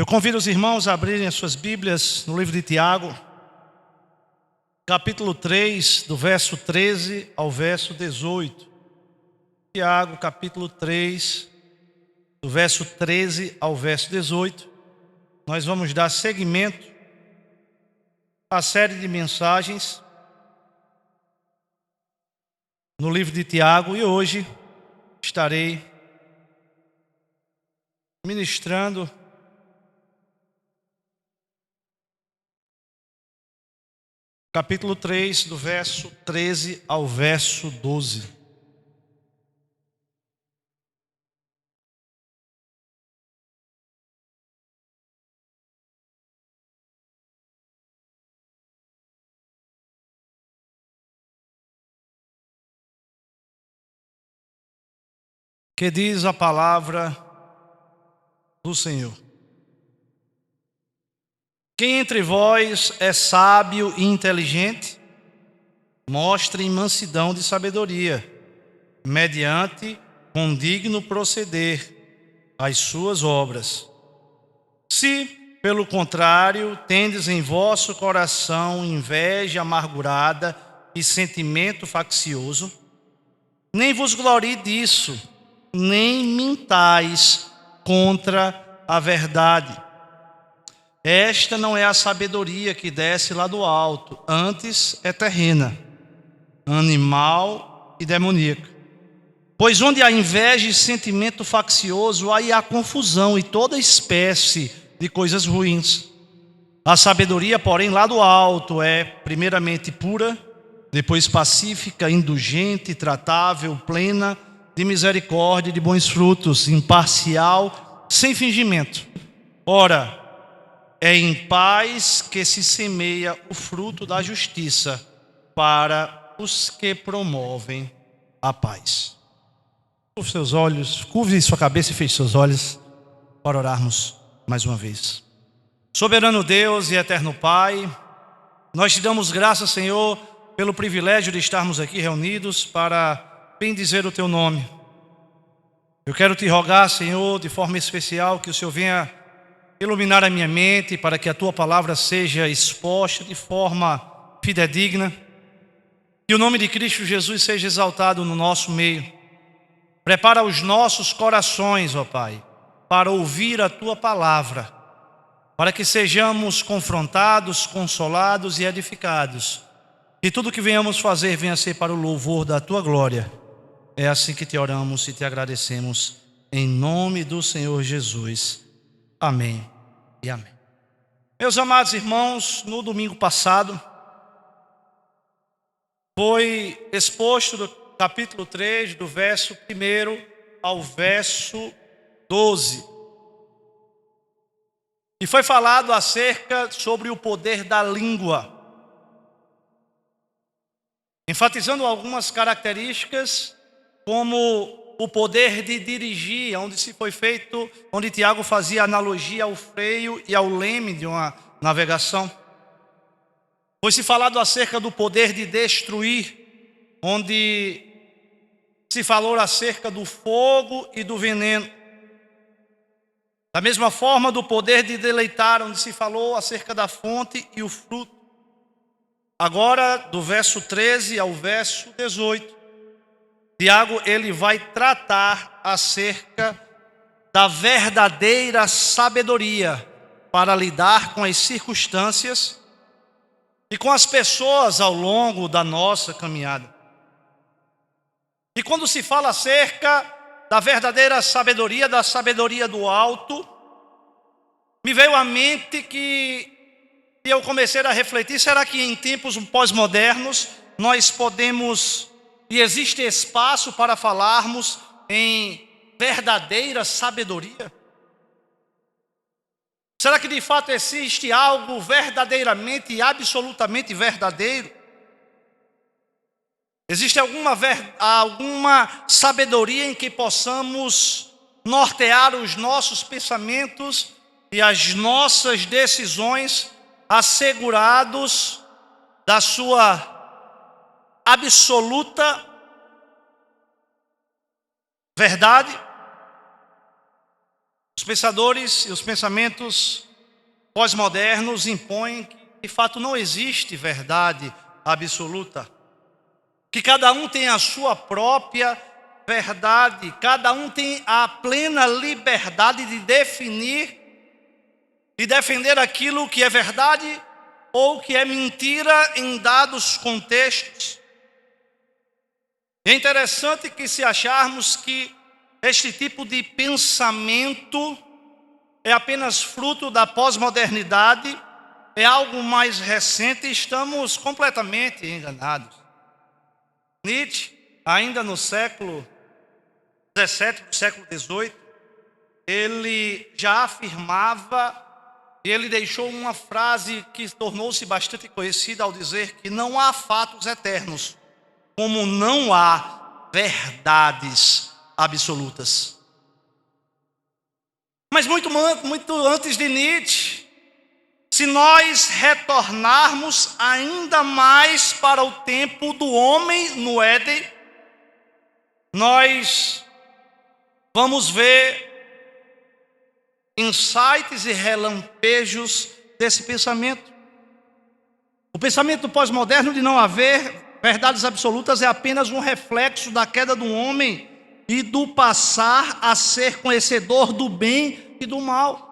Eu convido os irmãos a abrirem as suas Bíblias no livro de Tiago, capítulo 3, do verso 13 ao verso 18. Tiago, capítulo 3, do verso 13 ao verso 18. Nós vamos dar seguimento à série de mensagens no livro de Tiago e hoje estarei ministrando capítulo 3, do verso 13 ao verso 12. Que diz a palavra do Senhor: quem entre vós é sábio e inteligente, mostre mansidão de sabedoria, mediante condigno proceder as suas obras. Se, pelo contrário, tendes em vosso coração inveja amargurada e sentimento faccioso, nem vos glorie disso, nem mintais contra a verdade. Esta não é a sabedoria que desce lá do alto, antes é terrena, animal e demoníaca. Pois onde há inveja e sentimento faccioso, aí há confusão e toda espécie de coisas ruins. A sabedoria, porém, lá do alto é primeiramente pura, depois pacífica, indulgente, tratável, plena de misericórdia e de bons frutos, imparcial, sem fingimento. Ora, é em paz que se semeia o fruto da justiça para os que promovem a paz. Curve seus olhos, curve sua cabeça e feche seus olhos para orarmos mais uma vez. Soberano Deus e eterno Pai, nós te damos graças, Senhor, pelo privilégio de estarmos aqui reunidos para bendizer o teu nome. Eu quero te rogar, Senhor, de forma especial, que o Senhor venha iluminar a minha mente para que a tua palavra seja exposta de forma fidedigna. Que o nome de Cristo Jesus seja exaltado no nosso meio. Prepara os nossos corações, ó Pai, para ouvir a tua palavra, para que sejamos confrontados, consolados e edificados. E tudo que venhamos fazer venha ser para o louvor da tua glória. É assim que te oramos e te agradecemos, em nome do Senhor Jesus. Amém e amém. Meus amados irmãos, no domingo passado foi exposto do capítulo 3, do verso 1 ao verso 12. E foi falado acerca sobre o poder da língua, enfatizando algumas características, como o poder de dirigir, onde Tiago fazia analogia ao freio e ao leme de uma navegação. Foi-se falado acerca do poder de destruir, onde se falou acerca do fogo e do veneno. Da mesma forma, do poder de deleitar, onde se falou acerca da fonte e o fruto. Agora, do verso 13 ao verso 18, Tiago ele vai tratar acerca da verdadeira sabedoria para lidar com as circunstâncias e com as pessoas ao longo da nossa caminhada. E quando se fala acerca da verdadeira sabedoria, da sabedoria do alto, me veio à mente que eu comecei a refletir, será que em tempos pós-modernos nós podemos, e existe espaço para falarmos em verdadeira sabedoria? Será que de fato existe algo verdadeiramente e absolutamente verdadeiro? Existe alguma sabedoria em que possamos nortear os nossos pensamentos e as nossas decisões, assegurados da sua absoluta verdade? Os pensadores e os pensamentos pós-modernos impõem que, de fato, não existe verdade absoluta. Que cada um tem a sua própria verdade, cada um tem a plena liberdade de definir e defender aquilo que é verdade ou que é mentira em dados contextos. É interessante que, se acharmos que este tipo de pensamento é apenas fruto da pós-modernidade, é algo mais recente, estamos completamente enganados. Nietzsche, ainda no século XVII, no século XVIII, ele já afirmava, e ele deixou uma frase que tornou-se bastante conhecida ao dizer que não há fatos eternos, como não há verdades absolutas. Mas muito antes de Nietzsche, se nós retornarmos ainda mais para o tempo do homem no Éden, nós vamos ver insights e relampejos desse pensamento. O pensamento pós-moderno de não haver verdades absolutas é apenas um reflexo da queda do homem e do passar a ser conhecedor do bem e do mal.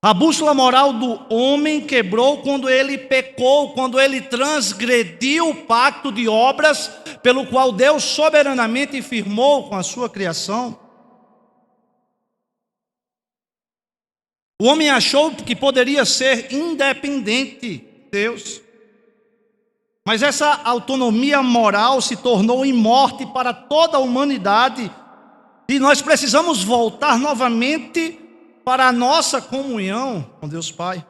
A bússola moral do homem quebrou quando ele pecou, quando ele transgrediu o pacto de obras pelo qual Deus soberanamente firmou com a sua criação. O homem achou que poderia ser independente de Deus. Mas essa autonomia moral se tornou em morte para toda a humanidade. E nós precisamos voltar novamente para a nossa comunhão com Deus Pai.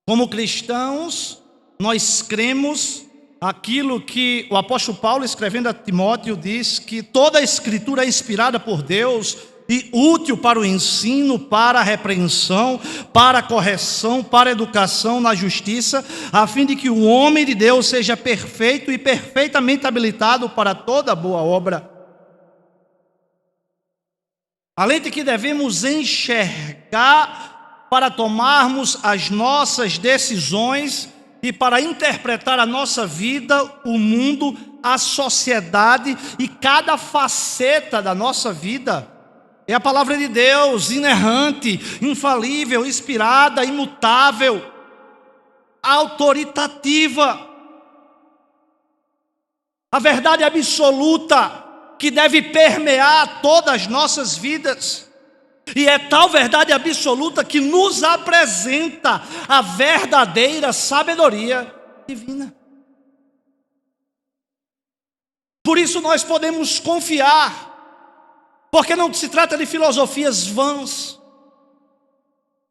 Como cristãos, nós cremos aquilo que o apóstolo Paulo, escrevendo a Timóteo, diz que toda a escritura é inspirada por Deus e útil para o ensino, para a repreensão, para a correção, para a educação na justiça, a fim de que o homem de Deus seja perfeito e perfeitamente habilitado para toda boa obra. Além de que devemos enxergar para tomarmos as nossas decisões e para interpretar a nossa vida, o mundo, a sociedade e cada faceta da nossa vida. É a palavra de Deus, inerrante, infalível, inspirada, imutável, autoritativa. A verdade absoluta que deve permear todas as nossas vidas. E é tal verdade absoluta que nos apresenta a verdadeira sabedoria divina. Por isso nós podemos confiar, porque não se trata de filosofias vãs,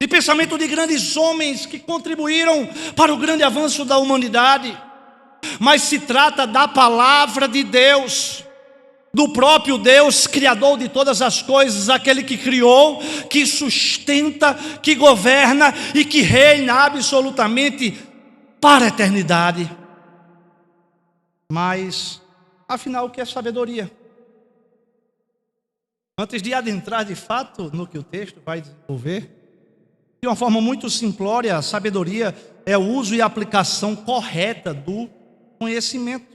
de pensamento de grandes homens que contribuíram para o grande avanço da humanidade, mas se trata da palavra de Deus, do próprio Deus, Criador de todas as coisas, aquele que criou, que sustenta, que governa e que reina absolutamente para a eternidade. Mas, afinal, o que é sabedoria? Antes de adentrar de fato no que o texto vai desenvolver, de uma forma muito simplória, a sabedoria é o uso e a aplicação correta do conhecimento.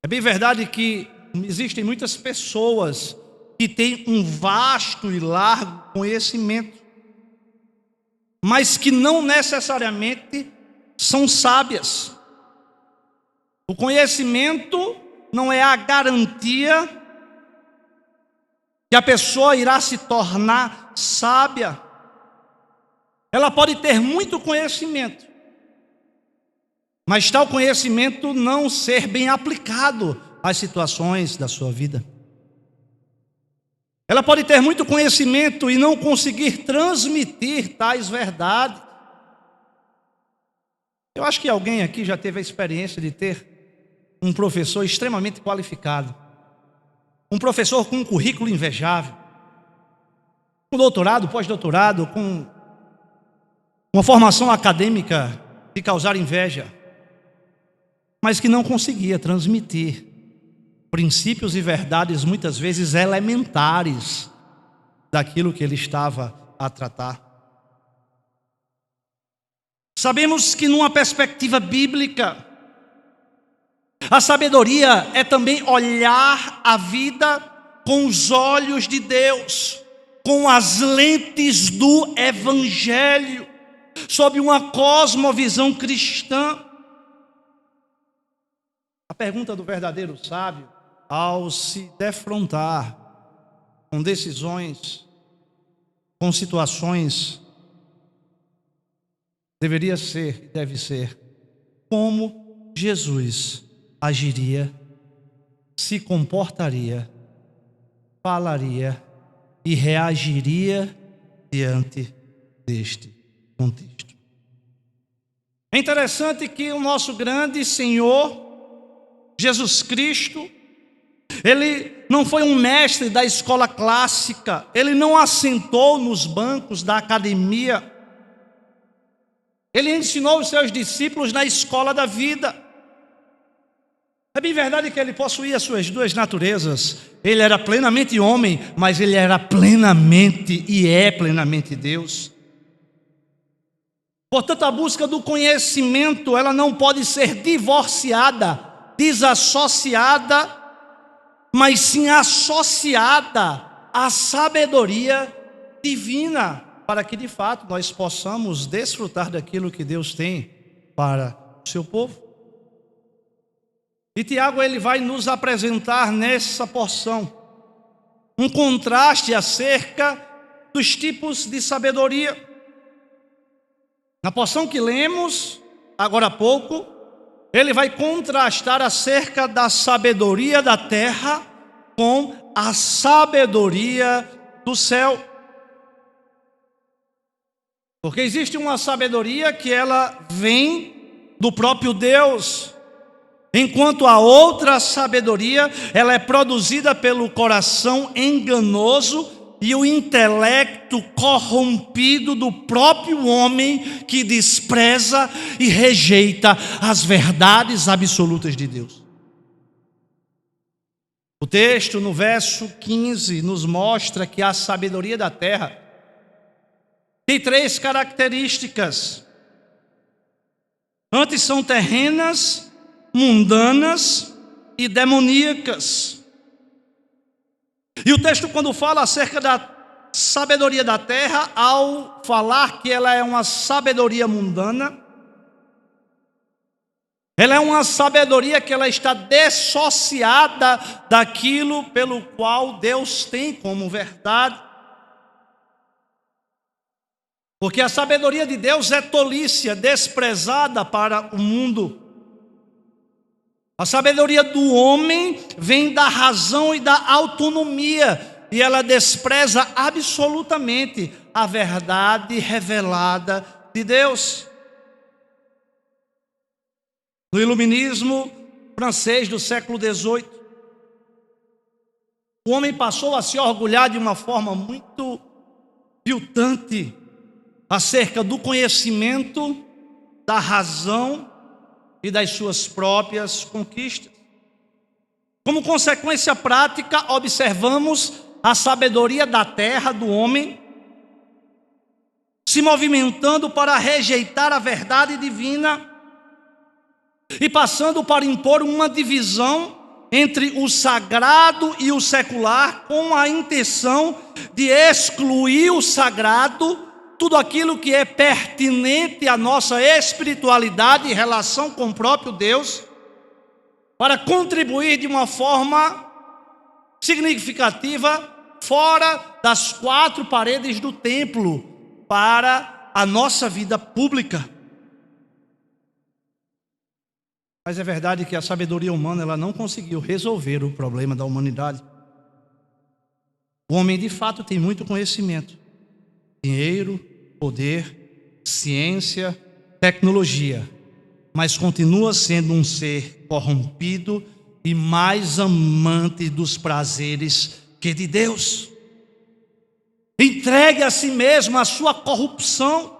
É bem verdade que existem muitas pessoas que têm um vasto e largo conhecimento, mas que não necessariamente são sábias. O conhecimento não é a garantia que a pessoa irá se tornar sábia. Ela pode ter muito conhecimento, mas tal conhecimento não ser bem aplicado às situações da sua vida. Ela pode ter muito conhecimento e não conseguir transmitir tais verdades. Eu acho que alguém aqui já teve a experiência de ter um professor extremamente qualificado, um professor com um currículo invejável, com doutorado, pós-doutorado, com uma formação acadêmica de causar inveja, mas que não conseguia transmitir princípios e verdades muitas vezes elementares daquilo que ele estava a tratar. Sabemos que numa perspectiva bíblica, a sabedoria é também olhar a vida com os olhos de Deus, com as lentes do Evangelho, sob uma cosmovisão cristã. A pergunta do verdadeiro sábio, ao se defrontar com decisões, com situações, deveria ser, deve ser, como Jesus agiria, se comportaria, falaria e reagiria diante deste contexto. É interessante que o nosso grande Senhor, Jesus Cristo, ele não foi um mestre da escola clássica, ele não assentou nos bancos da academia, ele ensinou os seus discípulos na escola da vida. É bem verdade que ele possuía suas duas naturezas. Ele era plenamente homem, mas ele era plenamente e é plenamente Deus. Portanto, a busca do conhecimento, ela não pode ser divorciada, desassociada, mas sim associada à sabedoria divina, para que de fato nós possamos desfrutar daquilo que Deus tem para o seu povo. E Tiago, ele vai nos apresentar nessa porção um contraste acerca dos tipos de sabedoria. Na porção que lemos agora há pouco, ele vai contrastar acerca da sabedoria da terra com a sabedoria do céu. Porque existe uma sabedoria que ela vem do próprio Deus, enquanto a outra sabedoria, ela é produzida pelo coração enganoso e o intelecto corrompido do próprio homem que despreza e rejeita as verdades absolutas de Deus. O texto no verso 15 nos mostra que a sabedoria da terra tem três características. Antes são terrenas, mundanas e demoníacas. E o texto, quando fala acerca da sabedoria da terra, ao falar que ela é uma sabedoria mundana, ela é uma sabedoria que ela está dissociada daquilo pelo qual Deus tem como verdade. Porque a sabedoria de Deus é tolice, desprezada para o mundo. A sabedoria do homem vem da razão e da autonomia, e ela despreza absolutamente a verdade revelada de Deus. No iluminismo francês do século XVIII, o homem passou a se orgulhar de uma forma muito tiltante acerca do conhecimento, da razão e das suas próprias conquistas. Como consequência prática, observamos a sabedoria da terra do homem se movimentando para rejeitar a verdade divina e passando para impor uma divisão entre o sagrado e o secular, com a intenção de excluir o sagrado, tudo aquilo que é pertinente à nossa espiritualidade e relação com o próprio Deus, para contribuir de uma forma significativa fora das quatro paredes do templo para a nossa vida pública. Mas é verdade que a sabedoria humana ela não conseguiu resolver o problema da humanidade. O homem de fato tem muito conhecimento, dinheiro, poder, ciência, tecnologia, mas continua sendo um ser corrompido e mais amante dos prazeres que de Deus. Entregue a si mesmo a sua corrupção.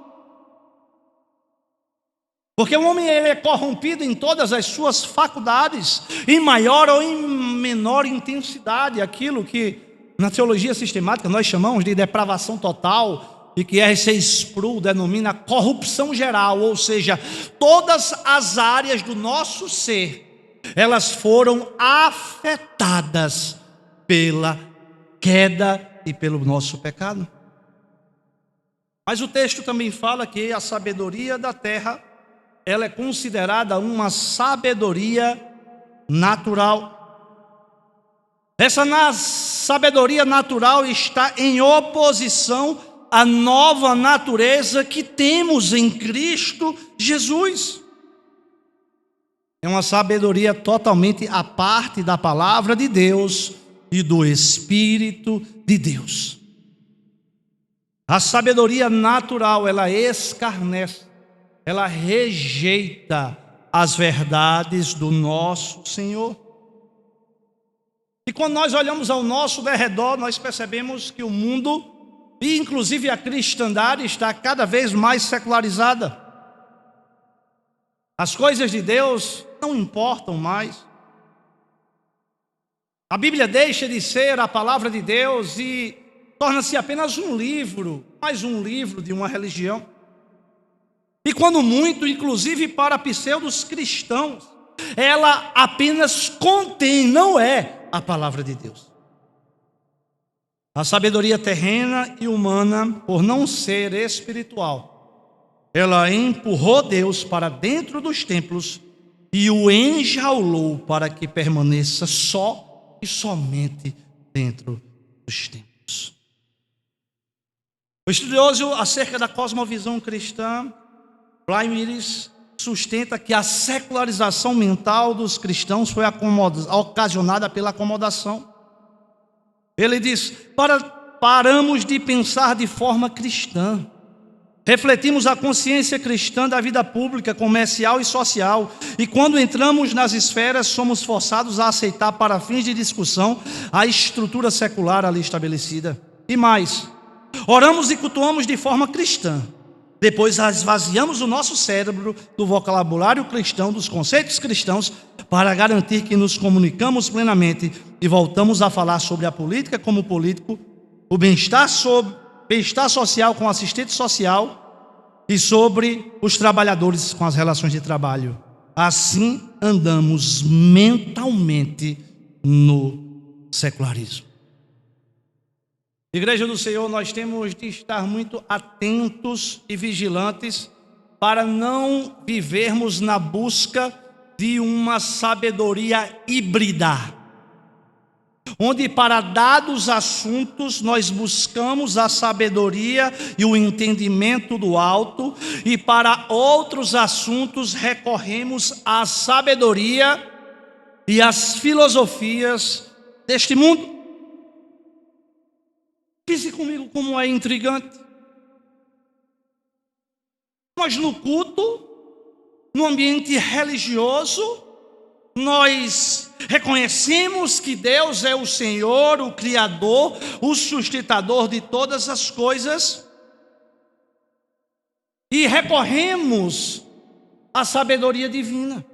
Porque o homem ele é corrompido em todas as suas faculdades, em maior ou em menor intensidade, aquilo que na teologia sistemática nós chamamos de depravação total e que R.C. Sproul denomina corrupção geral, ou seja, todas as áreas do nosso ser, elas foram afetadas pela queda e pelo nosso pecado. Mas o texto também fala que a sabedoria da terra, ela é considerada uma sabedoria natural. Essa sabedoria natural está em oposição à nova natureza que temos em Cristo Jesus. É uma sabedoria totalmente à parte da palavra de Deus e do Espírito de Deus. A sabedoria natural, ela escarnece, ela rejeita as verdades do nosso Senhor. E quando nós olhamos ao nosso derredor, nós percebemos que o mundo, e inclusive a cristandade, está cada vez mais secularizada. As coisas de Deus não importam mais. A Bíblia deixa de ser a palavra de Deus e torna-se apenas um livro, mais um livro de uma religião. E quando muito, inclusive para pseudos cristãos, ela apenas contém, não é a palavra de Deus. A sabedoria terrena e humana, por não ser espiritual, ela empurrou Deus para dentro dos templos e o enjaulou para que permaneça só e somente dentro dos templos. O estudioso acerca da cosmovisão cristã, Brian Willis, sustenta que a secularização mental dos cristãos foi ocasionada pela acomodação. Ele diz: paramos de pensar de forma cristã, refletimos a consciência cristã da vida pública, comercial e social, e quando entramos nas esferas somos forçados a aceitar para fins de discussão a estrutura secular ali estabelecida. E mais, oramos e cultuamos de forma cristã, depois esvaziamos o nosso cérebro do vocabulário cristão, dos conceitos cristãos, para garantir que nos comunicamos plenamente e voltamos a falar sobre a política como político, o bem-estar social com assistente social e sobre os trabalhadores com as relações de trabalho. Assim andamos mentalmente no secularismo. Igreja do Senhor, nós temos de estar muito atentos e vigilantes para não vivermos na busca de uma sabedoria híbrida, onde para dados assuntos nós buscamos a sabedoria e o entendimento do alto, e para outros assuntos recorremos à sabedoria e às filosofias deste mundo. Pense comigo como é intrigante. Nós no culto, no ambiente religioso, nós reconhecemos que Deus é o Senhor, o Criador, o sustentador de todas as coisas, e recorremos à sabedoria divina.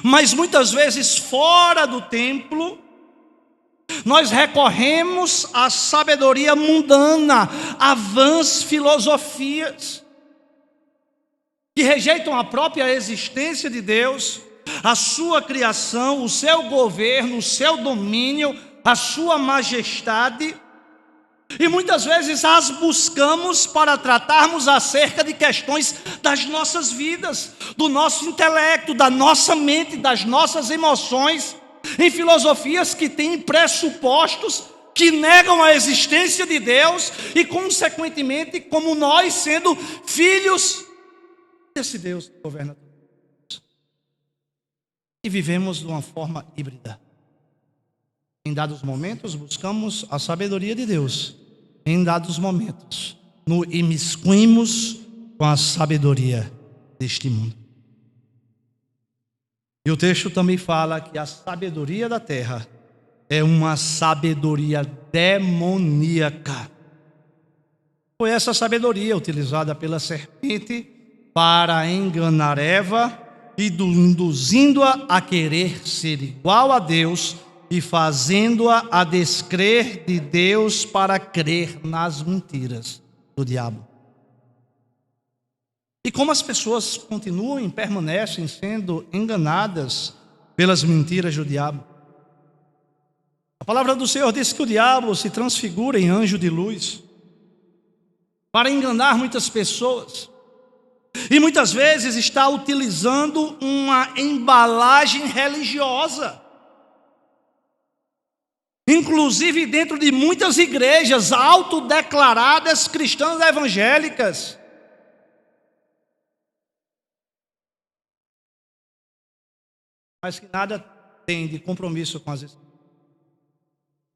Mas muitas vezes fora do templo, nós recorremos à sabedoria mundana, a vãs filosofias, que rejeitam a própria existência de Deus, a sua criação, o seu governo, o seu domínio, a sua majestade, e muitas vezes as buscamos para tratarmos acerca de questões das nossas vidas, do nosso intelecto, da nossa mente, das nossas emoções, em filosofias que têm pressupostos que negam a existência de Deus e, consequentemente, como nós sendo filhos desse Deus que governa todos. E vivemos de uma forma híbrida. Em dados momentos buscamos a sabedoria de Deus, em dados momentos nos imiscuímos com a sabedoria deste mundo. E o texto também fala que a sabedoria da terra é uma sabedoria demoníaca. Foi essa sabedoria utilizada pela serpente para enganar Eva induzindo-a a querer ser igual a Deus e fazendo-a a descrer de Deus para crer nas mentiras do diabo. E como as pessoas continuam e permanecem sendo enganadas pelas mentiras do diabo. A palavra do Senhor diz que o diabo se transfigura em anjo de luz para enganar muitas pessoas. E muitas vezes está utilizando uma embalagem religiosa. Inclusive dentro de muitas igrejas autodeclaradas cristãs evangélicas. Mas que nada tem de compromisso com as Escrituras.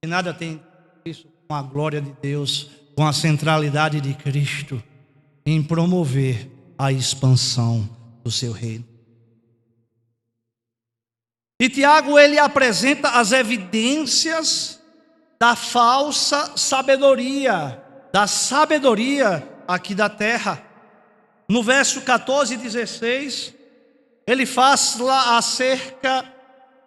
Que nada tem de compromisso com a glória de Deus, com a centralidade de Cristo em promover a expansão do seu reino. E Tiago, ele apresenta as evidências da falsa sabedoria, da sabedoria aqui da terra. No verso 14 e 16, ele fala acerca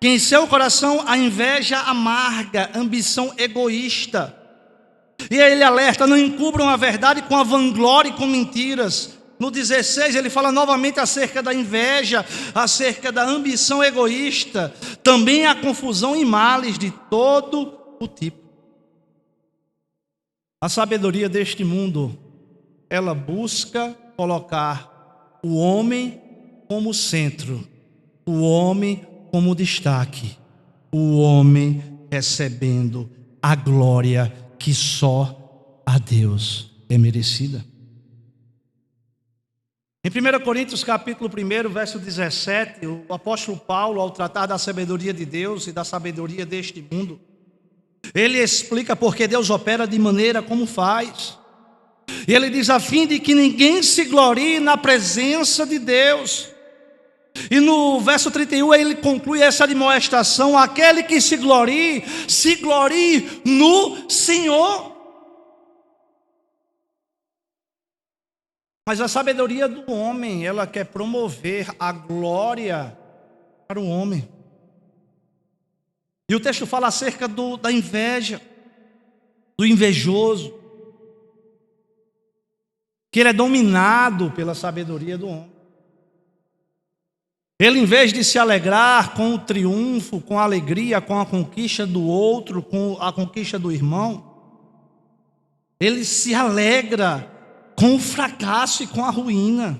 que em seu coração a inveja amarga, ambição egoísta. E ele alerta, não encubram a verdade com a vanglória e com mentiras. No 16 ele fala novamente acerca da inveja, acerca da ambição egoísta, também a confusão e males de todo o tipo. A sabedoria deste mundo, ela busca colocar o homem como centro, o homem como destaque, o homem recebendo a glória que só a Deus é merecida. Em 1 Coríntios capítulo 1, verso 17, o apóstolo Paulo, ao tratar da sabedoria de Deus e da sabedoria deste mundo, ele explica porque Deus opera de maneira como faz. E ele diz, a fim de que ninguém se glorie na presença de Deus. E no verso 31 ele conclui essa admoestação, aquele que se glorie no Senhor. Mas a sabedoria do homem, ela quer promover a glória para o homem. E o texto fala acerca da inveja, do invejoso, que ele é dominado pela sabedoria do homem. Ele, em vez de se alegrar com o triunfo, com a alegria, com a conquista do outro, com a conquista do irmão, ele se alegra com o fracasso e com a ruína.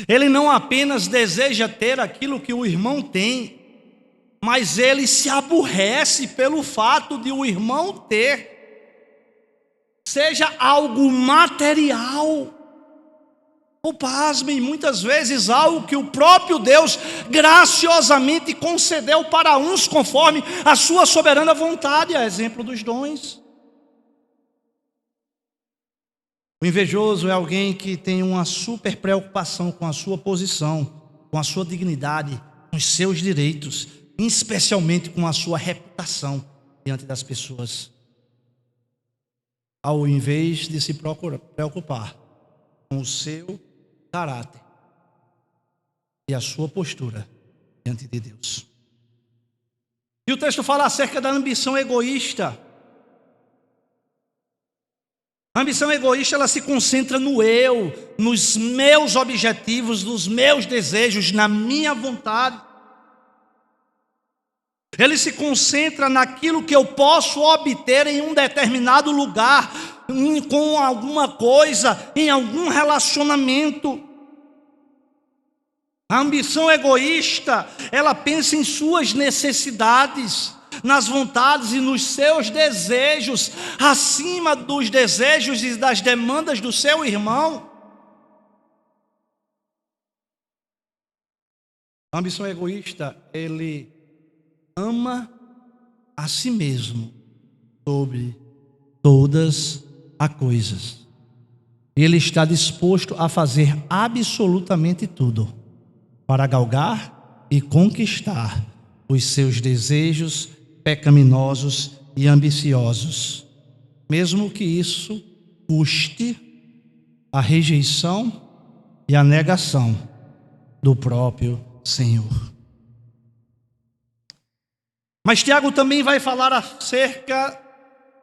Ele não apenas deseja ter aquilo que o irmão tem, mas ele se aborrece pelo fato de o irmão ter, seja algo material, ou pasmem, muitas vezes algo que o próprio Deus graciosamente concedeu para uns conforme a sua soberana vontade, a exemplo dos dons. O invejoso é alguém que tem uma super preocupação com a sua posição, com a sua dignidade, com os seus direitos, especialmente com a sua reputação diante das pessoas, ao invés de se preocupar com o seu caráter e a sua postura diante de Deus. E o texto fala acerca da ambição egoísta. A ambição egoísta, ela se concentra no eu, nos meus objetivos, nos meus desejos, na minha vontade. Ele se concentra naquilo que eu posso obter em um determinado lugar, com alguma coisa, em algum relacionamento. A ambição egoísta, ela pensa em suas necessidades, nas vontades e nos seus desejos, acima dos desejos e das demandas do seu irmão. A ambição egoísta, ele ama a si mesmo sobre todas as coisas. Ele está disposto a fazer absolutamente tudo para galgar e conquistar os seus desejos pecaminosos e ambiciosos, mesmo que isso custe a rejeição e a negação do próprio Senhor. Mas Tiago também vai falar acerca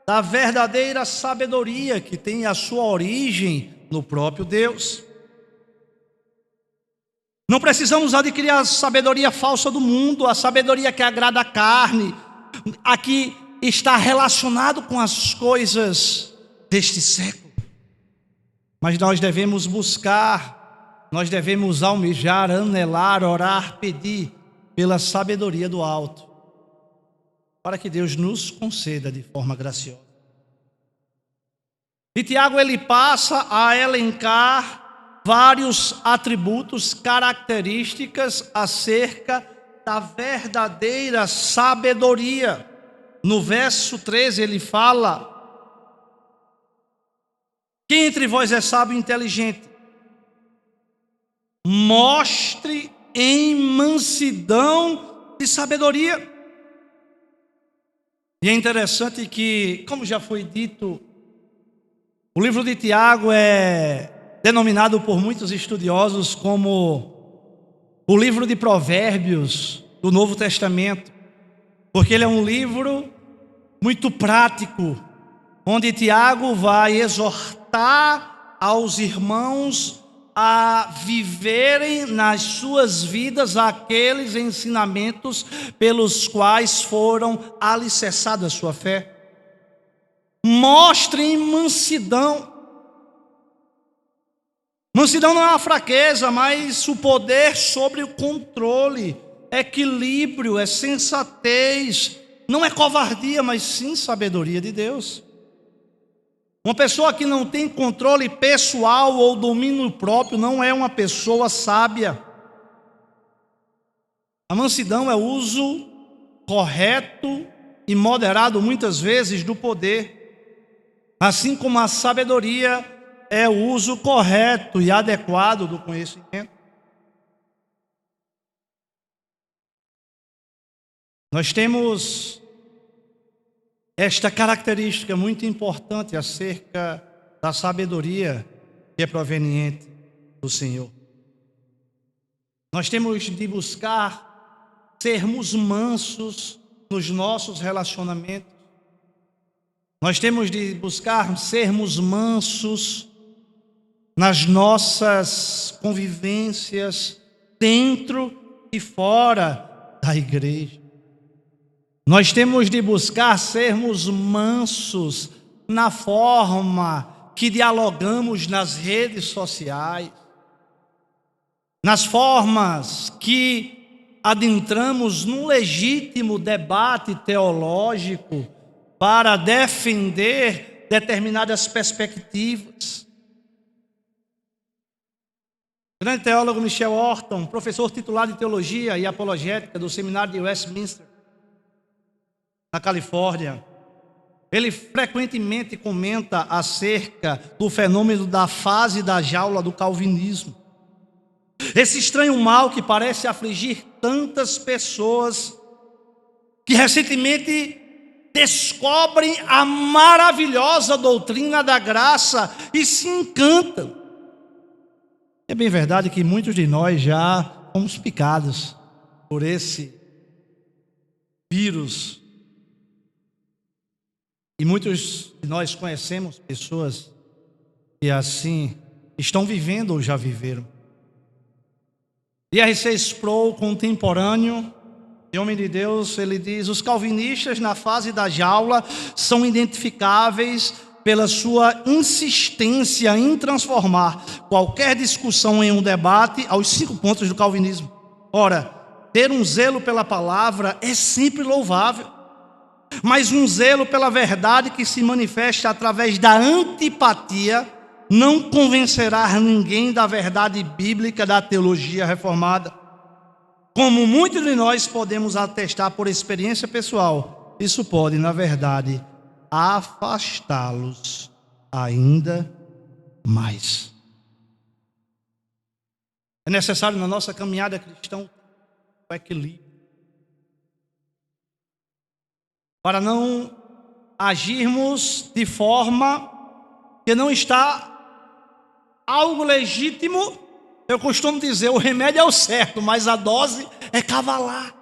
da verdadeira sabedoria que tem a sua origem no próprio Deus. Não precisamos adquirir a sabedoria falsa do mundo, a sabedoria que agrada a carne, a que está relacionado com as coisas deste século. Mas nós devemos buscar, nós devemos almejar, anelar, orar, pedir pela sabedoria do alto, para que Deus nos conceda de forma graciosa. E Tiago ele passa a elencar vários atributos, características acerca da verdadeira sabedoria. No verso 13 ele fala: quem entre vós é sábio e inteligente? Mostre em mansidão e sabedoria. E é interessante que, como já foi dito, o livro de Tiago é denominado por muitos estudiosos como o livro de Provérbios do Novo Testamento, porque ele é um livro muito prático, onde Tiago vai exortar aos irmãos a viverem nas suas vidas aqueles ensinamentos pelos quais foram alicerçados a sua fé. Mostrem mansidão. Mansidão não é uma fraqueza, mas o poder sobre o controle, equilíbrio, é sensatez, não é covardia, mas sim sabedoria de Deus. Uma pessoa que não tem controle pessoal ou domínio próprio não é uma pessoa sábia. A mansidão é o uso correto e moderado, muitas vezes, do poder, assim como a sabedoria é o uso correto e adequado do conhecimento. Nós temos esta característica muito importante acerca da sabedoria que é proveniente do Senhor. Nós temos de buscar sermos mansos nos nossos relacionamentos. Nós temos de buscar sermos mansos nas nossas convivências dentro e fora da igreja. Nós temos de buscar sermos mansos na forma que dialogamos nas redes sociais, nas formas que adentramos num legítimo debate teológico para defender determinadas perspectivas. O grande teólogo Michel Horton, professor titular de teologia e apologética do seminário de Westminster, na Califórnia, ele frequentemente comenta acerca do fenômeno da fase da jaula do calvinismo. Esse estranho mal que parece afligir tantas pessoas que recentemente descobrem a maravilhosa doutrina da graça e se encantam. É bem verdade que muitos de nós já fomos picados por esse vírus. E muitos de nós conhecemos pessoas que assim estão vivendo ou já viveram. R.C. Sproul, contemporâneo e homem de Deus, ele diz: os calvinistas na fase da jaula são identificáveis pela sua insistência em transformar qualquer discussão em um debate aos 5 pontos do calvinismo. Ora, ter um zelo pela palavra é sempre louvável, mas um zelo pela verdade que se manifesta através da antipatia não convencerá ninguém da verdade bíblica da teologia reformada. Como muitos de nós podemos atestar por experiência pessoal, isso pode, na verdade, afastá-los ainda mais. É necessário na nossa caminhada cristã o equilíbrio, para não agirmos de forma que não está algo legítimo Eu costumo dizer, o remédio é o certo, mas a dose é cavalar.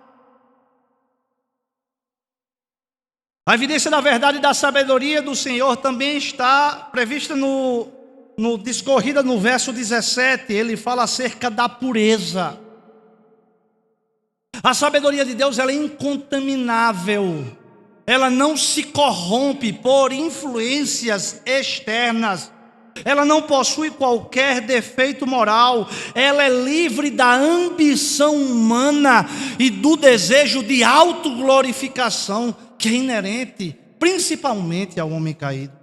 A evidência da verdade e da sabedoria do Senhor também está prevista no discorrida no verso 17. Ele fala acerca da pureza. A sabedoria de Deus, ela é incontaminável. Ela não se corrompe por influências externas. Ela não possui qualquer defeito moral. Ela é livre da ambição humana e do desejo de autoglorificação que é inerente, principalmente ao homem caído.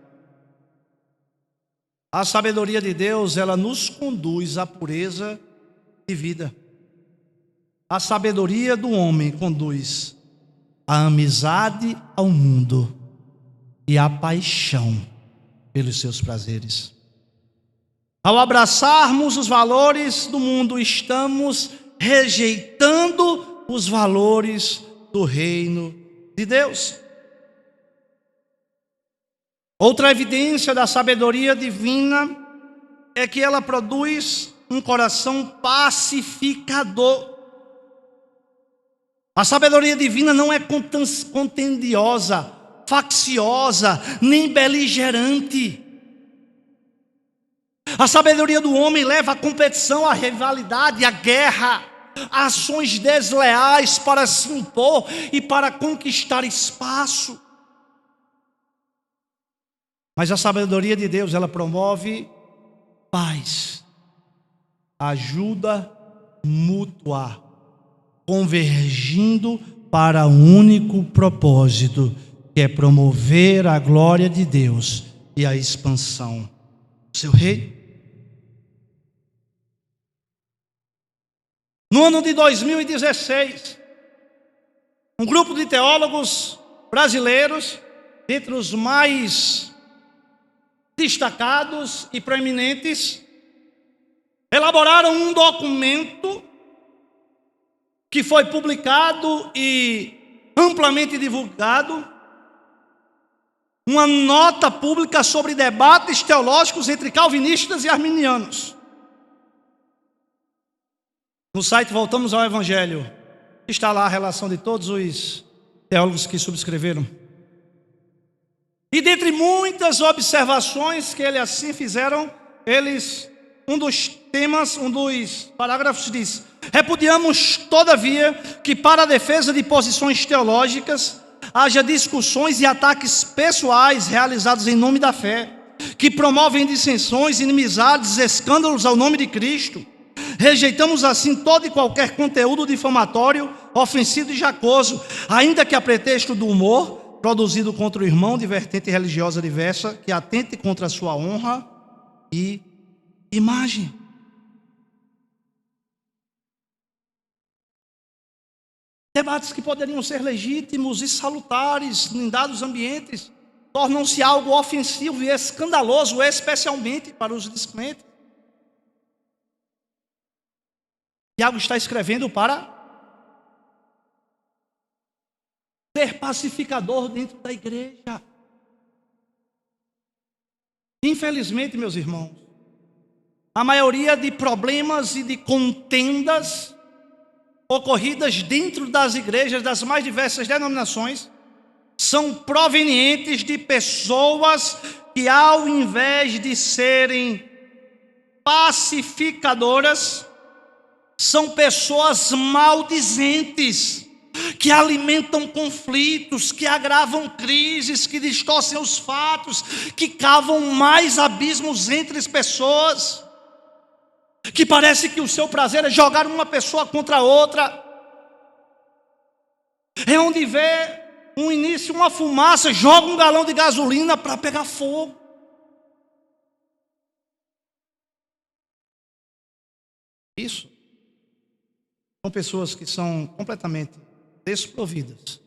A sabedoria de Deus, ela nos conduz à pureza de vida. A sabedoria do homem conduz à amizade ao mundo e à paixão pelos seus prazeres. Ao abraçarmos os valores do mundo, estamos rejeitando os valores do reino de Deus. Outra evidência da sabedoria divina é que ela produz um coração pacificador. A sabedoria divina não é contendiosa, facciosa, nem beligerante. A sabedoria do homem leva à competição, à rivalidade, à guerra, a ações desleais para se impor e para conquistar espaço. Mas a sabedoria de Deus, ela promove paz, ajuda mútua, convergindo para um único propósito, que é promover a glória de Deus e a expansão do seu reino. No ano de 2016, um grupo de teólogos brasileiros, entre os mais destacados e proeminentes, elaboraram um documento que foi publicado e amplamente divulgado, uma nota pública sobre debates teológicos entre calvinistas e arminianos. No site Voltamos ao Evangelho está lá a relação de todos os teólogos que subscreveram. E dentre muitas observações que eles assim fizeram, um dos parágrafos diz: repudiamos, todavia, que para a defesa de posições teológicas haja discussões e ataques pessoais realizados em nome da fé, que promovem dissensões, inimizades, escândalos ao nome de Cristo. Rejeitamos assim todo e qualquer conteúdo difamatório, ofensivo e jacoso, ainda que a pretexto do humor, produzido contra o irmão de vertente religiosa diversa, que atente contra a sua honra e imagem. Debates que poderiam ser legítimos e salutares em dados ambientes, tornam-se algo ofensivo e escandaloso, especialmente para os descrentes. Tiago está escrevendo para ser pacificador dentro da igreja. Infelizmente, meus irmãos, a maioria de problemas e de contendas ocorridas dentro das igrejas das mais diversas denominações são provenientes de pessoas que, ao invés de serem pacificadoras, são pessoas maldizentes, que alimentam conflitos, que agravam crises, que distorcem os fatos, que cavam mais abismos entre as pessoas, que parece que o seu prazer é jogar uma pessoa contra a outra. É onde vê um início, uma fumaça, joga um galão de gasolina para pegar fogo. Isso são pessoas que são completamente desprovidas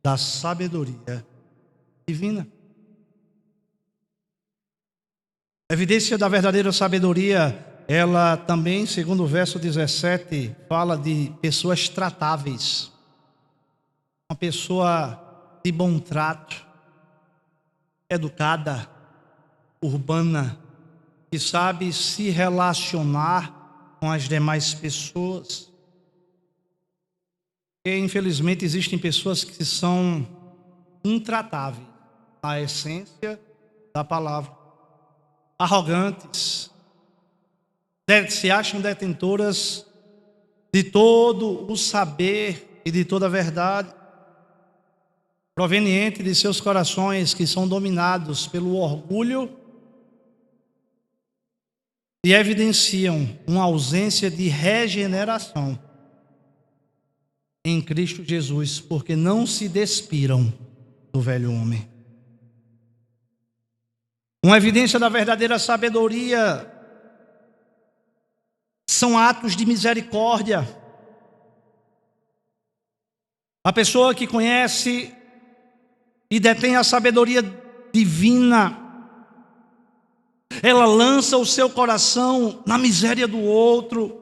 da sabedoria divina. A evidência da verdadeira sabedoria, ela também, segundo o verso 17, fala de pessoas tratáveis. Uma pessoa de bom trato, educada, urbana, que sabe se relacionar com as demais pessoas. E, infelizmente, existem pessoas que são intratáveis na essência da palavra, arrogantes, se acham detentoras de todo o saber e de toda a verdade, proveniente de seus corações que são dominados pelo orgulho e evidenciam uma ausência de regeneração em Cristo Jesus, porque não se despiram do velho homem. Uma evidência da verdadeira sabedoria são atos de misericórdia. A pessoa que conhece e detém a sabedoria divina, ela lança o seu coração na miséria do outro,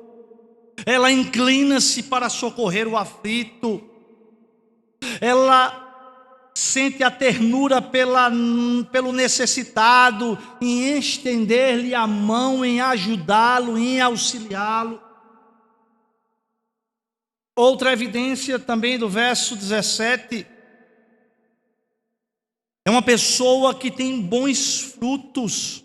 ela inclina-se para socorrer o aflito, ela sente a ternura pelo necessitado, em estender-lhe a mão, em ajudá-lo, em auxiliá-lo. Outra evidência também do verso 17, é uma pessoa que tem bons frutos.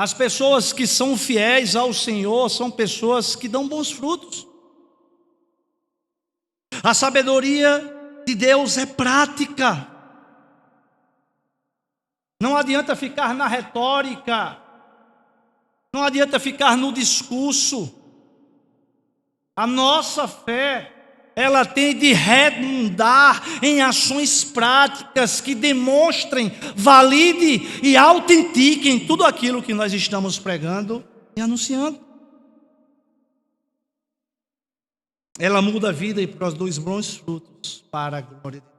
As pessoas que são fiéis ao Senhor são pessoas que dão bons frutos. A sabedoria de Deus é prática. Não adianta ficar na retórica, não adianta ficar no discurso. A nossa fé, ela tem de redundar em ações práticas que demonstrem, validem e autentiquem tudo aquilo que nós estamos pregando e anunciando. Ela muda a vida e produz bons frutos para a glória de Deus.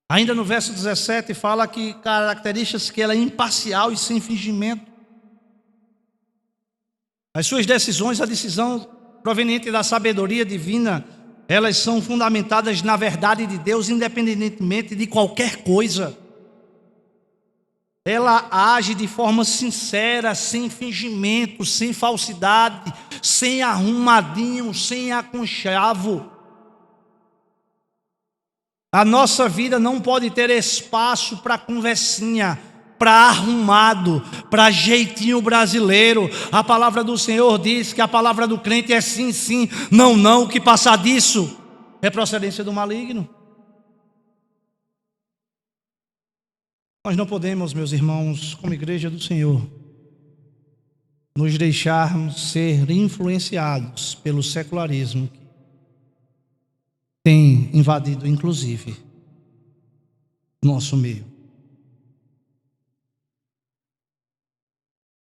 Ainda no verso 17 fala que características que ela é imparcial e sem fingimento. As suas decisões, a decisão proveniente da sabedoria divina, elas são fundamentadas na verdade de Deus, independentemente de qualquer coisa. Ela age de forma sincera, sem fingimento, sem falsidade, sem arrumadinho, sem aconchavo. A nossa vida não pode ter espaço para conversinha, para arrumado, para jeitinho brasileiro. A palavra do Senhor diz que a palavra do crente é sim, sim, não, não. O que passar disso é procedência do maligno. Nós não podemos, meus irmãos, como igreja do Senhor, nos deixarmos ser influenciados pelo secularismo que tem invadido, inclusive, nosso meio.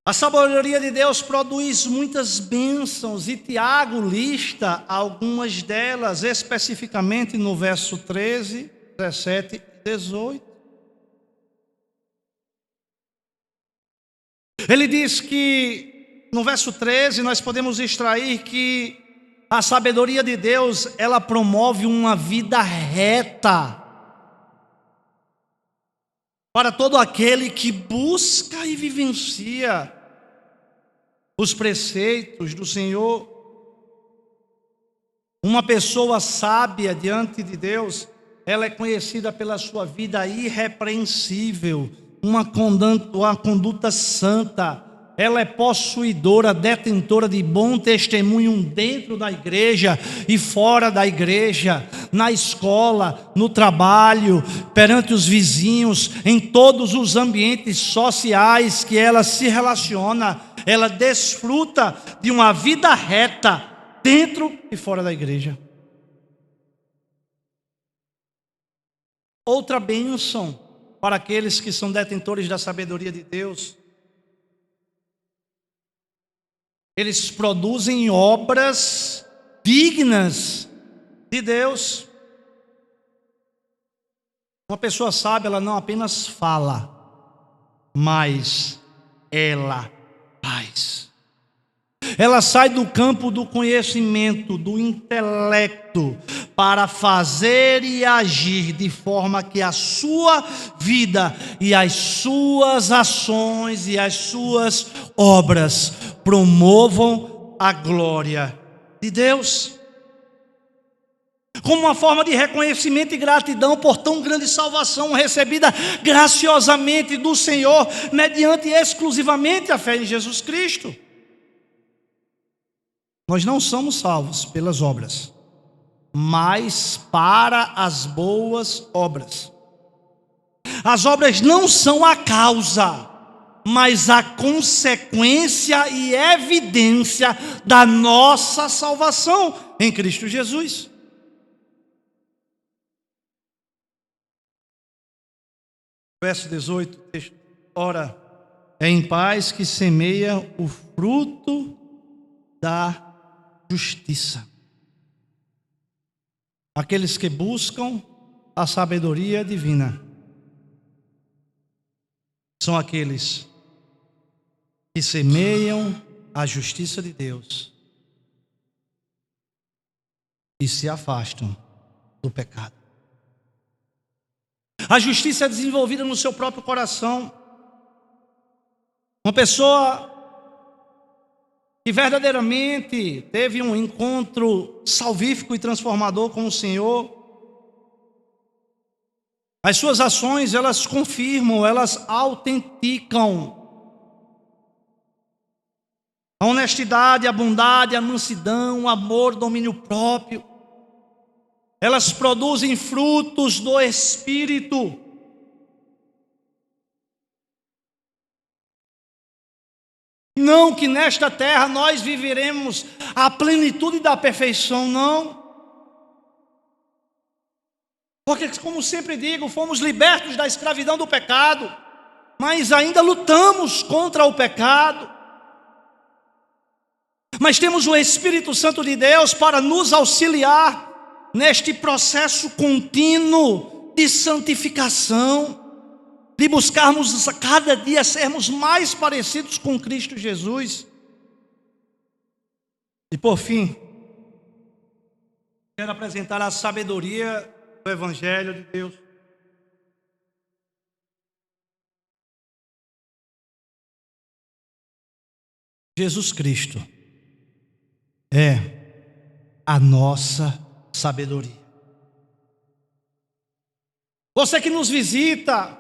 A sabedoria de Deus produz muitas bênçãos e Tiago lista algumas delas, especificamente no verso 13, 17 e 18. Ele diz que, no verso 13, nós podemos extrair que a sabedoria de Deus, ela promove uma vida reta para todo aquele que busca e vivencia os preceitos do Senhor. Uma pessoa sábia diante de Deus, ela é conhecida pela sua vida irrepreensível, uma conduta santa. Ela é possuidora, detentora de bom testemunho dentro da igreja e fora da igreja, na escola, no trabalho, perante os vizinhos, em todos os ambientes sociais que ela se relaciona. Ela desfruta de uma vida reta dentro e fora da igreja. Outra bênção para aqueles que são detentores da sabedoria de Deus: eles produzem obras dignas de Deus. Uma pessoa sábia, ela não apenas fala, mas ela faz. ela sai do campo do conhecimento, do intelecto, para fazer e agir de forma que a sua vida e as suas ações e as suas obras promovam a glória de Deus. Como uma forma de reconhecimento e gratidão por tão grande salvação recebida graciosamente do Senhor, mediante exclusivamente a fé em Jesus Cristo. Nós não somos salvos pelas obras, mas para as boas obras. As obras não são a causa, mas a consequência e evidência da nossa salvação em Cristo Jesus. Verso 18, texto. Ora, é em paz que semeia o fruto da justiça aqueles que buscam a sabedoria divina. São aqueles que semeiam a justiça de Deus e se afastam do pecado. A justiça é desenvolvida no seu próprio coração. Uma pessoa que verdadeiramente teve um encontro salvífico e transformador com o Senhor, as suas ações, elas confirmam, elas autenticam a honestidade, a bondade, a mansidão, o amor, o domínio próprio. Elas produzem frutos do Espírito. Não que nesta terra nós viveremos a plenitude da perfeição, não. Porque, como sempre digo, fomos libertos da escravidão do pecado, mas ainda lutamos contra o pecado. Mas temos o Espírito Santo de Deus para nos auxiliar neste processo contínuo de santificação, de buscarmos a cada dia sermos mais parecidos com Cristo Jesus. E por fim, quero apresentar a sabedoria do Evangelho de Deus. Jesus Cristo é a nossa sabedoria. Você que nos visita,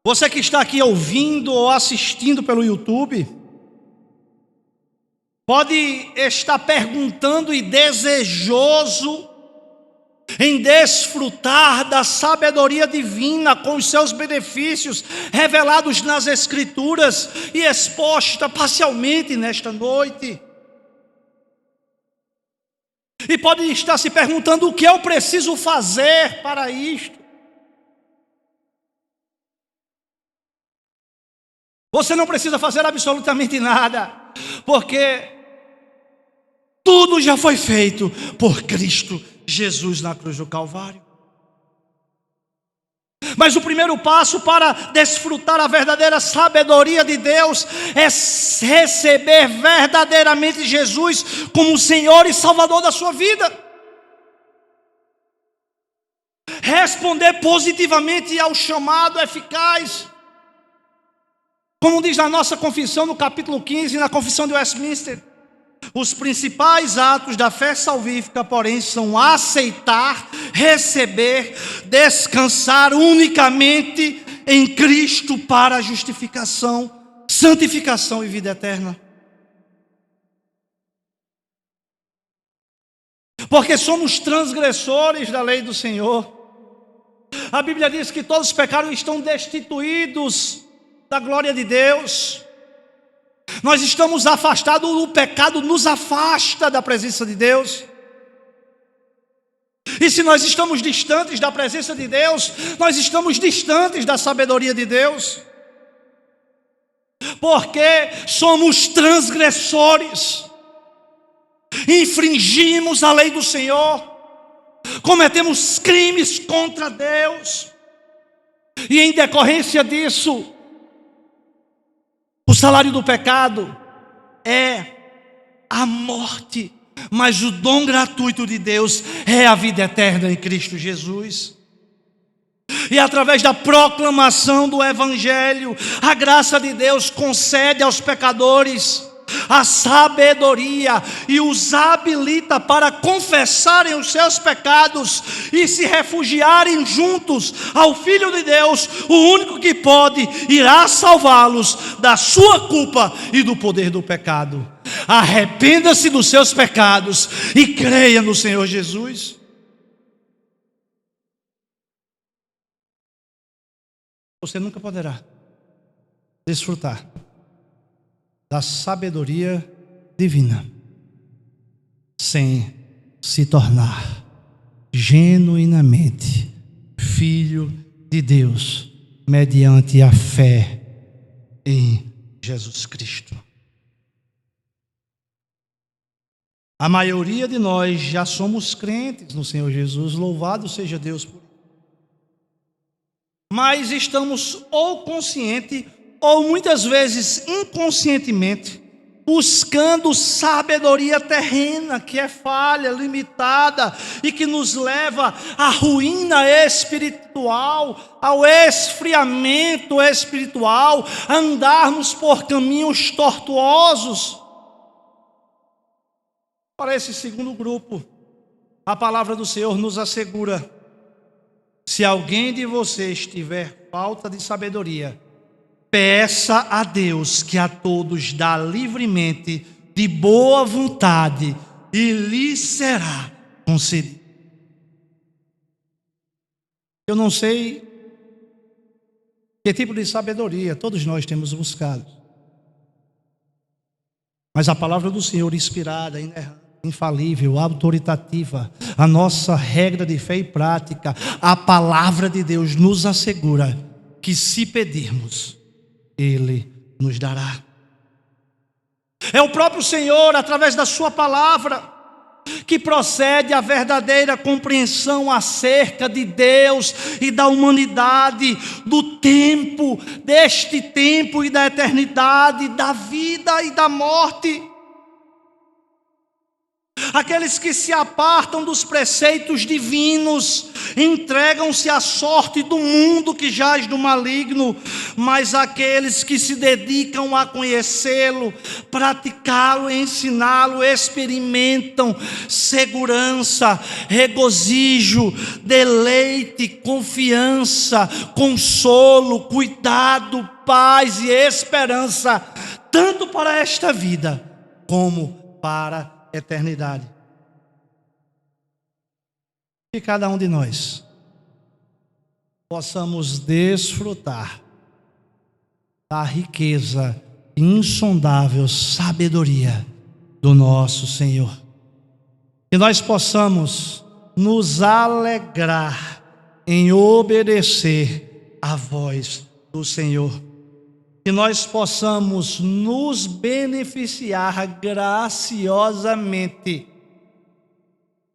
você que está aqui ouvindo ou assistindo pelo YouTube, pode estar perguntando e desejoso em desfrutar da sabedoria divina com os seus benefícios revelados nas Escrituras e exposta parcialmente nesta noite. E pode estar se perguntando o que eu preciso fazer para isto. Você não precisa fazer absolutamente nada, porque tudo já foi feito por Cristo Jesus na cruz do Calvário. Mas o primeiro passo para desfrutar a verdadeira sabedoria de Deus é receber verdadeiramente Jesus como Senhor e Salvador da sua vida. Responder positivamente ao chamado eficaz. Como diz na nossa confissão no capítulo 15, na confissão de Westminster, os principais atos da fé salvífica, porém, são aceitar, receber, descansar unicamente em Cristo para a justificação, santificação e vida eterna. Porque somos transgressores da lei do Senhor. A Bíblia diz que todos os pecados estão destituídos da glória de Deus. Nós estamos afastados, o pecado nos afasta da presença de Deus. E se nós estamos distantes da presença de Deus, nós estamos distantes da sabedoria de Deus. Porque somos transgressores, infringimos a lei do Senhor, cometemos crimes contra Deus. E em decorrência disso, o salário do pecado é a morte, mas o dom gratuito de Deus é a vida eterna em Cristo Jesus. E através da proclamação do Evangelho, a graça de Deus concede aos pecadores a sabedoria e os habilita para confessarem os seus pecados e se refugiarem juntos ao Filho de Deus, o único que pode irá salvá-los da sua culpa e do poder do pecado. Arrependa-se dos seus pecados e creia no Senhor Jesus. Você nunca poderá desfrutar da sabedoria divina sem se tornar genuinamente filho de Deus mediante a fé em Jesus Cristo. A maioria de nós já somos crentes no Senhor Jesus, louvado seja Deus por isso. Mas estamos ou consciente ou muitas vezes inconscientemente buscando sabedoria terrena, que é falha, limitada e que nos leva à ruína espiritual, ao esfriamento espiritual, a andarmos por caminhos tortuosos. Para esse segundo grupo, a palavra do Senhor nos assegura: se alguém de vocês tiver falta de sabedoria, peça a Deus, que a todos dá livremente, de boa vontade, e lhe será concedido. Eu não sei que tipo de sabedoria todos nós temos buscado, mas a palavra do Senhor, inspirada, inerrante, infalível, autoritativa, a nossa regra de fé e prática, a palavra de Deus nos assegura que, se pedirmos, Ele nos dará. É o próprio Senhor, através da sua palavra, que procede a verdadeira compreensão acerca de Deus e da humanidade, do tempo, deste tempo e da eternidade, da vida e da morte. Aqueles que se apartam dos preceitos divinos entregam-se à sorte do mundo que jaz do maligno, mas aqueles que se dedicam a conhecê-lo, praticá-lo, ensiná-lo, experimentam segurança, regozijo, deleite, confiança, consolo, cuidado, paz e esperança, tanto para esta vida como para a eternidade. Que cada um de nós possamos desfrutar da riqueza e insondável sabedoria do nosso Senhor. Que nós possamos nos alegrar em obedecer à voz do Senhor. Que nós possamos nos beneficiar graciosamente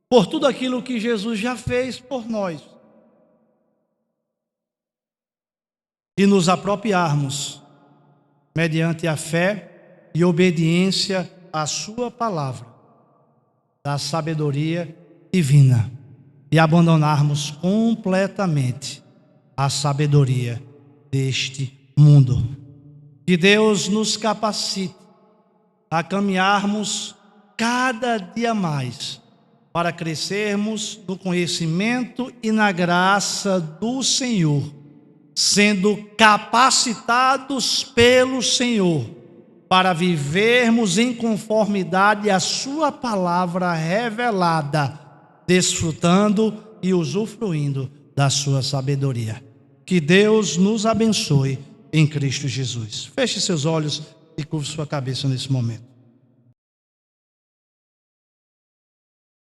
por tudo aquilo que Jesus já fez por nós, e nos apropriarmos mediante a fé e obediência à sua palavra, da sabedoria divina, e abandonarmos completamente a sabedoria deste mundo. Que Deus nos capacite a caminharmos cada dia mais para crescermos no conhecimento e na graça do Senhor, sendo capacitados pelo Senhor para vivermos em conformidade à sua palavra revelada, desfrutando e usufruindo da sua sabedoria. Que Deus nos abençoe em Cristo Jesus. Feche seus olhos e curve sua cabeça nesse momento.